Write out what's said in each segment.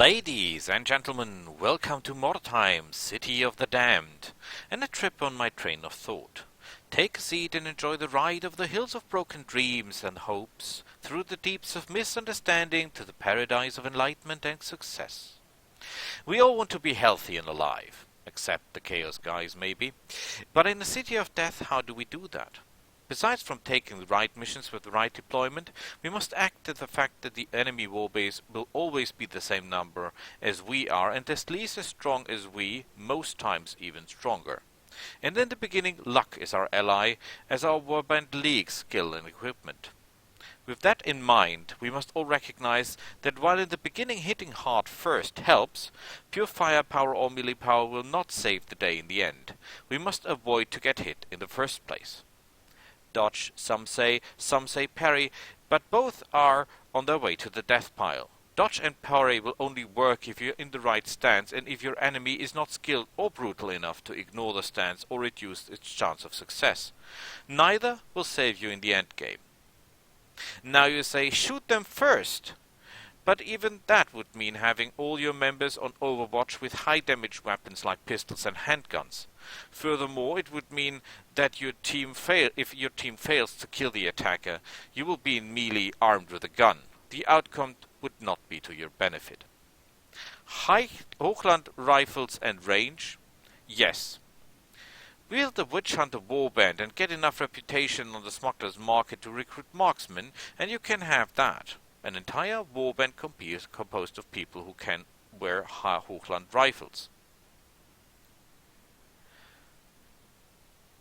Ladies and gentlemen, welcome to Mordheim, City of the Damned, and a trip on my train of thought. Take a seat and enjoy the ride over the hills of broken dreams and hopes, through the deeps of misunderstanding to the paradise of enlightenment and success. We all want to be healthy and alive, except the Chaos guys maybe, but in the City of Death, how do we do that? Besides from taking the right missions with the right deployment, we must act at the fact that the enemy warbase will always be the same number as we are and at least as strong as we, most times even stronger. And in the beginning, luck is our ally, as our Warband leaks skill and equipment. With that in mind, we must all recognize that while in the beginning hitting hard first helps, pure firepower or melee power will not save the day in the end. We must avoid to get hit in the first place. Dodge, some say parry, but both are on their way to the death pile. Dodge and parry will only work if you're in the right stance and if your enemy is not skilled or brutal enough to ignore the stance or reduce its chance of success. Neither will save you in the endgame. Now you say, shoot them first! But even that would mean having all your members on Overwatch with high damage weapons like pistols and handguns. Furthermore, it would mean that if your team fails to kill the attacker, you will be in melee armed with a gun. The outcome would not be to your benefit. High Hochland rifles and range? Yes. Wield the Witch Hunter Warband and get enough reputation on the smuggler's market to recruit marksmen, and you can have that. An entire warband composed of people who can wear Hochland rifles.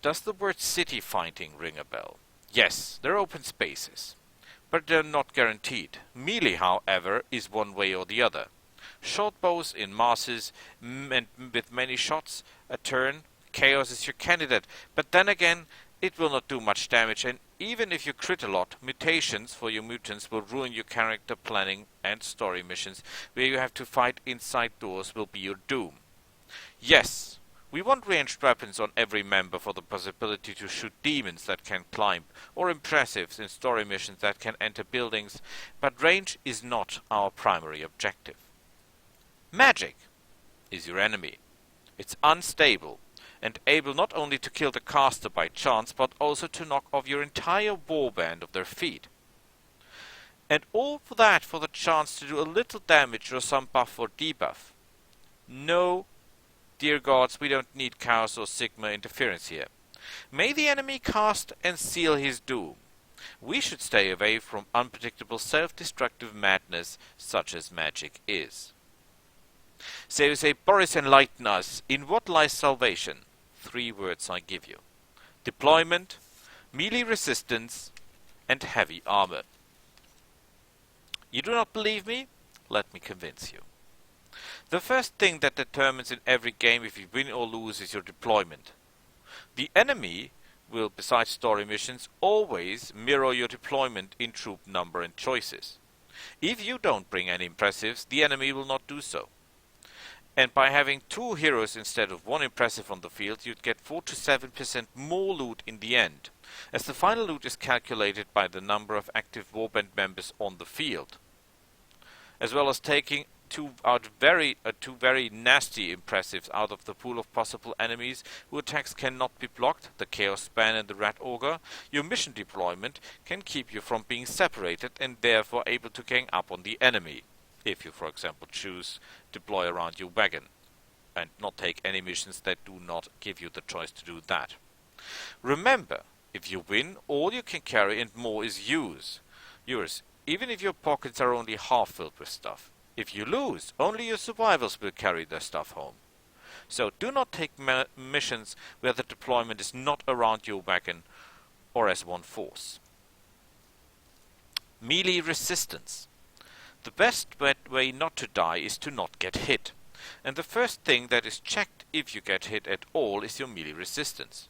Does the word city fighting ring a bell? Yes, they're open spaces, but they're not guaranteed. Melee, however, is one way or the other. Short bows in masses and with many shots a turn, Chaos is your candidate, but then again, it will not do much damage, and even if you crit a lot, mutations for your mutants will ruin your character planning, and story missions where you have to fight inside doors will be your doom. Yes, we want ranged weapons on every member for the possibility to shoot demons that can climb, or impressives in story missions that can enter buildings, but range is not our primary objective. Magic is your enemy. It's unstable, and able not only to kill the caster by chance, but also to knock off your entire warband of their feet. And all for that for the chance to do a little damage or some buff or debuff. No, dear gods, we don't need Chaos or Sigma interference here. May the enemy cast and seal his doom. We should stay away from unpredictable self-destructive madness such as magic is. So you say, Boris, enlighten us. In what lies salvation? 3 words I give you. Deployment, melee resistance, and heavy armor. You do not believe me? Let me convince you. The first thing that determines in every game if you win or lose is your deployment. The enemy will, besides story missions, always mirror your deployment in troop number and choices. If you don't bring any impressives, the enemy will not do so. And by having 2 heroes instead of 1 impressive on the field, you'd get 4 to 7% more loot in the end, as the final loot is calculated by the number of active warband members on the field, as well as taking 2 very nasty impressives out of the pool of possible enemies whose attacks cannot be blocked, the Chaos Span and the Rat Ogre. Your mission deployment can keep you from being separated and therefore able to gang up on the enemy. If you, for example, choose deploy around your wagon, and not take any missions that do not give you the choice to do that. Remember, if you win, all you can carry and more is yours, even if your pockets are only half filled with stuff. If you lose, only your survivors will carry their stuff home. So do not take missions where the deployment is not around your wagon or as one force. Melee resistance. The best way not to die is to not get hit, and the first thing that is checked if you get hit at all is your melee resistance.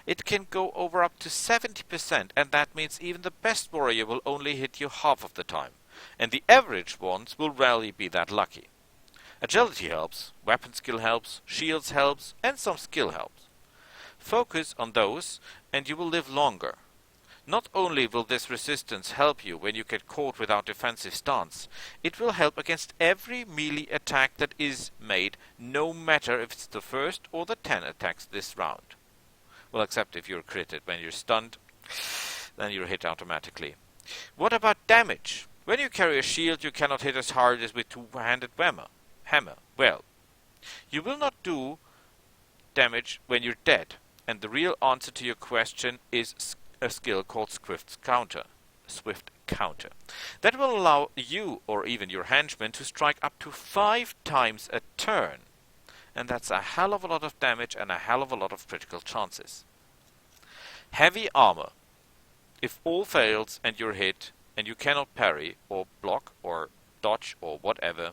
It can go over up to 70%, and that means even the best warrior will only hit you half of the time, and the average ones will rarely be that lucky. Agility helps, weapon skill helps, shields helps, and some skill helps. Focus on those and you will live longer. Not only will this resistance help you when you get caught without defensive stance, it will help against every melee attack that is made, no matter if it's the first or the 10 attacks this round. Well, except if you're critted. When you're stunned, then you're hit automatically. What about damage? When you carry a shield, you cannot hit as hard as with two-handed hammer. Well, you will not do damage when you're dead, and the real answer to your question is a skill called Swift Counter. That will allow you or even your henchman to strike up to 5 times a turn. And that's a hell of a lot of damage and a hell of a lot of critical chances. Heavy armor. If all fails and you're hit and you cannot parry or block or dodge or whatever,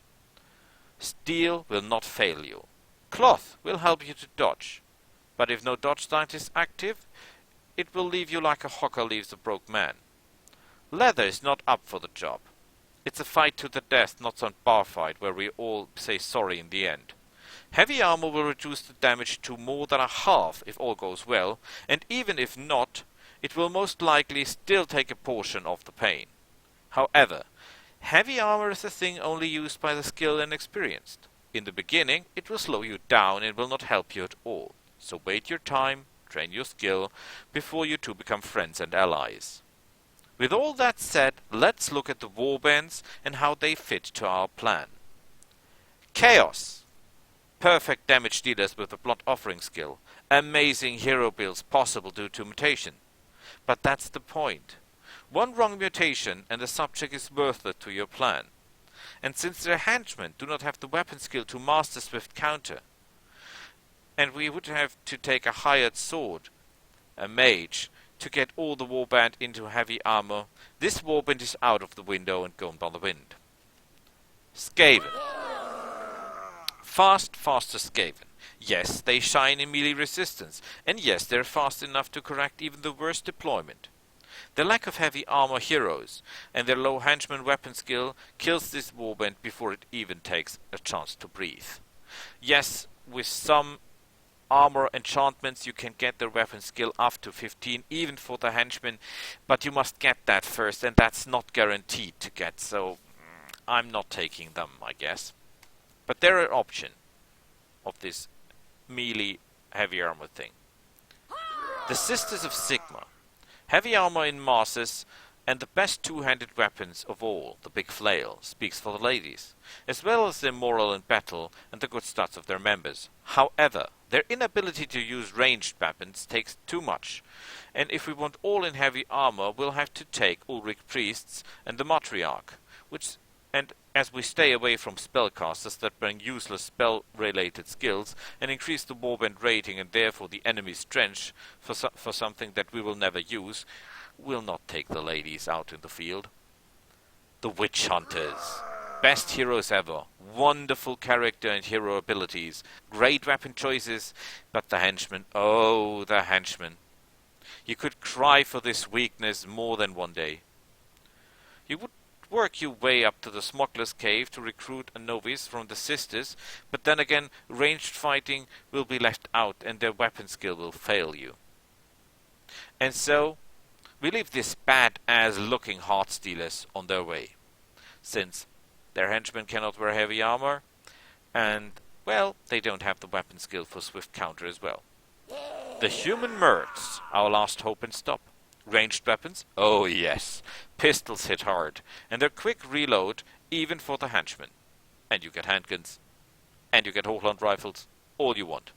steel will not fail you. Cloth will help you to dodge. But if no dodge sight is active, it will leave you like a hawker leaves a broke man. Leather is not up for the job. It's a fight to the death, not some bar fight where we all say sorry in the end. Heavy armor will reduce the damage to more than a half if all goes well, and even if not, it will most likely still take a portion of the pain. However, heavy armor is a thing only used by the skilled and experienced. In the beginning, it will slow you down and will not help you at all. So wait your time, train your skill, before you two become friends and allies. With all that said, let's look at the warbands and how they fit to our plan. Chaos. Perfect damage dealers with the blood offering skill. Amazing hero builds possible due to mutation. But that's the point. One wrong mutation and the subject is worthless to your plan. And since their henchmen do not have the weapon skill to master Swift Counter, and we would have to take a hired sword, a mage, to get all the warband into heavy armor, this warband is out of the window and gone by the wind. Skaven. Faster Skaven. Yes, they shine in melee resistance, and yes, they're fast enough to correct even the worst deployment. The lack of heavy armor heroes and their low henchman weapon skill kills this warband before it even takes a chance to breathe. Yes, with some armor enchantments you can get their weapon skill up to 15 even for the henchmen, but you must get that first, and that's not guaranteed to get, so I'm not taking them, I guess. But they're an option of this melee heavy armor thing. The Sisters of Sigma. Heavy armor in masses and the best two-handed weapons of all, the big flail, speaks for the ladies, as well as their morale in battle and the good stats of their members. However, their inability to use ranged weapons takes too much, and if we want all in heavy armor, we'll have to take Ulrich Priests and the Matriarch, and as we stay away from spellcasters that bring useless spell-related skills and increase the warband rating and therefore the enemy's strength for something that we will never use, we'll not take the ladies out in the field. The Witch Hunters. Best heroes ever. Wonderful character and hero abilities. Great weapon choices, but the henchmen, oh, the henchmen. You could cry for this weakness more than one day. You would work your way up to the smuggler's cave to recruit a novice from the sisters, but then again, ranged fighting will be left out and their weapon skill will fail you. And so, we leave these bad-ass looking heart stealers on their way, since their henchmen cannot wear heavy armor, and, well, they don't have the weapon skill for Swift Counter as well. The Human Mercs, our last hope and stop. Ranged weapons? Oh yes. Pistols hit hard, and they're quick reload even for the henchmen. And you get handguns, and you get Hochland rifles, all you want.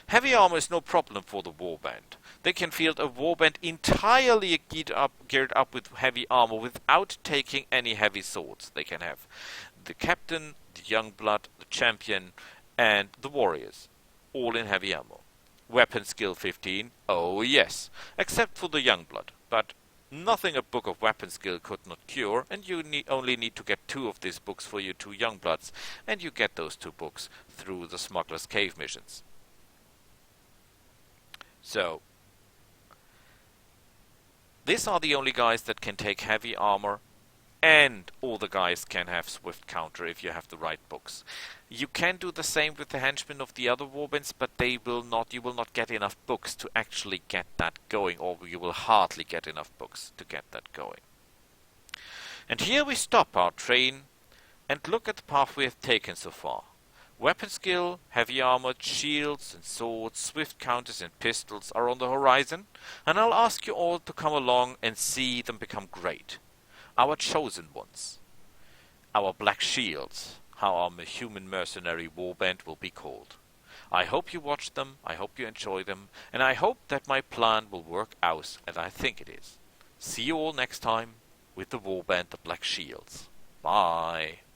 Heavy armor is no problem for the warband. They can field a warband entirely geared up with heavy armor without taking any heavy swords. They can have the captain, the young blood, the champion, and the warriors, all in heavy armor. Weapon skill 15, oh yes, except for the young blood, but nothing a book of weapon skill could not cure, and you only need to get 2 of these books for your 2 young bloods, and you get those 2 books through the Smuggler's Cave missions. So, these are the only guys that can take heavy armor and all the guys can have swift counter if you have the right books. You can do the same with the henchmen of the other warbands, but you will not get enough books to actually get that going, or you will hardly get enough books to get that going. And here we stop our train and look at the path we have taken so far. Weapon skill, heavy armored, shields and swords, swift counters and pistols are on the horizon, and I'll ask you all to come along and see them become great. Our chosen ones. Our black shields, how our human mercenary warband will be called. I hope you watch them, I hope you enjoy them, and I hope that my plan will work out as I think it is. See you all next time with the warband, the Black Shields. Bye.